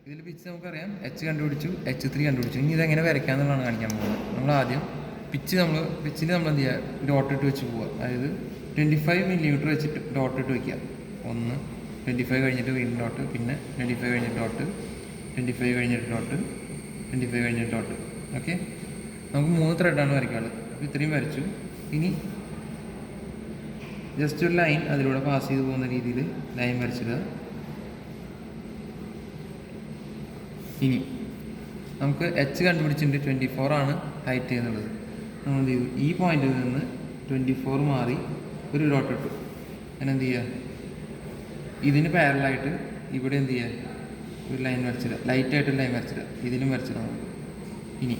ഇതിൽ പിച്ച് നമുക്കറിയാം എച്ച് കണ്ടുപിടിച്ചു, H3 കണ്ടുപിടിച്ചു. ഇനി ഇതെങ്ങനെ വരയ്ക്കാമെന്നുള്ളതാണ് കാണിക്കാൻ പോകുന്നത്. നമ്മൾ ആദ്യം പിച്ചിന് നമ്മൾ എന്ത് ചെയ്യുക, ഡോട്ട് ഇട്ട് വെച്ച് പോവുക. അതായത് 25 മില്ലിമീറ്റർ വെച്ചിട്ട് ഡോട്ട് ഇട്ട് വയ്ക്കുക. 1, 25 കഴിഞ്ഞിട്ട് വീണ്ടും ഡോട്ട്, പിന്നെ 25 കഴിഞ്ഞിട്ട് ഡോട്ട്, 25 കഴിഞ്ഞിട്ട് ഡോട്ട്, 25 കഴിഞ്ഞിട്ട് ഡോട്ട്. ഓക്കെ, നമുക്ക് 3 ത്രെഡാണ് വരയ്ക്കാനുള്ളത്. അപ്പോൾ ഇത്രയും വരച്ചു. ഇനി ജസ്റ്റ് ഒരു ലൈൻ അതിലൂടെ പാസ് ചെയ്ത് പോകുന്ന രീതിയിൽ ലൈൻ വരച്ചിടുക. ഇനി നമുക്ക് എച്ച് കണ്ടുപിടിച്ചിട്ടുണ്ട്, 24 ആണ് ഹൈറ്റ് എന്നുള്ളത്. നമ്മൾ എന്ത് ചെയ്തു, ഈ പോയിന്റിൽ നിന്ന് 24 മാറി ഒരു ഡോട്ട് ഇട്ടു. അങ്ങനെ എന്ത് ചെയ്യുക, ഇതിന് പാരലായിട്ട് ഇവിടെ എന്ത് ചെയ്യുക, ഒരു ലൈൻ വരച്ചിടുക, ലൈറ്റായിട്ട് ലൈൻ വരച്ചിടുക. ഇതിലും വരച്ചിടാം. ഇനി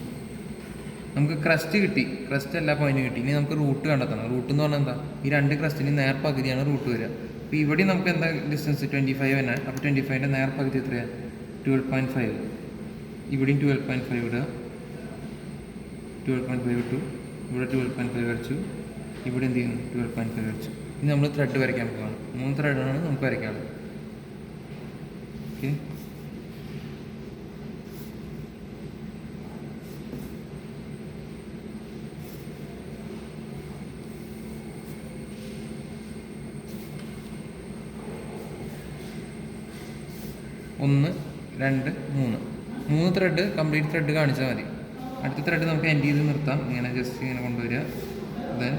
നമുക്ക് ക്രസ്റ്റ് കിട്ടി, ക്രസ്റ്റ് എല്ലാ പോയിന്റും കിട്ടി. ഇനി നമുക്ക് റൂട്ട് കണ്ടെത്തണം. റൂട്ട് എന്ന് പറഞ്ഞാൽ എന്താ, ഈ 2 ക്രസ്റ്റിന് നേർപകുതിയാണ് റൂട്ട് വരിക. അപ്പോൾ ഇവിടെ നമുക്ക് എന്താ ഡിസ്റ്റൻസ് 25 തന്നെ. അപ്പോൾ 25ൻ്റെ നേർപകുതി എത്രയാണ്, 12.5. ഇവിടെയും 12.5 ഇടുക, 12.5 ഇട്ടു. ഇവിടെ 12.5 വരച്ചു. ഇവിടെ എന്ത് ചെയ്യുന്നു, 12.5 വരച്ചു. ഇനി നമ്മൾ ത്രെഡ് വരയ്ക്കാൻ പോവുകയാണ്. 3 ത്രെഡാണ് നമുക്ക് വരയ്ക്കാനുള്ളത്. ഓക്കെ, ഒന്ന്, 2, 3 ത്രെഡ് കംപ്ലീറ്റ് ത്രെഡ് കാണിച്ചാൽ മതി. അടുത്ത ത്രെഡ് നമുക്ക് എൻഡ് ചെയ്ത് നിർത്താം. ഇങ്ങനെ ജസ്റ്റ് ഇങ്ങനെ കൊണ്ടുവരിക. ദെൻ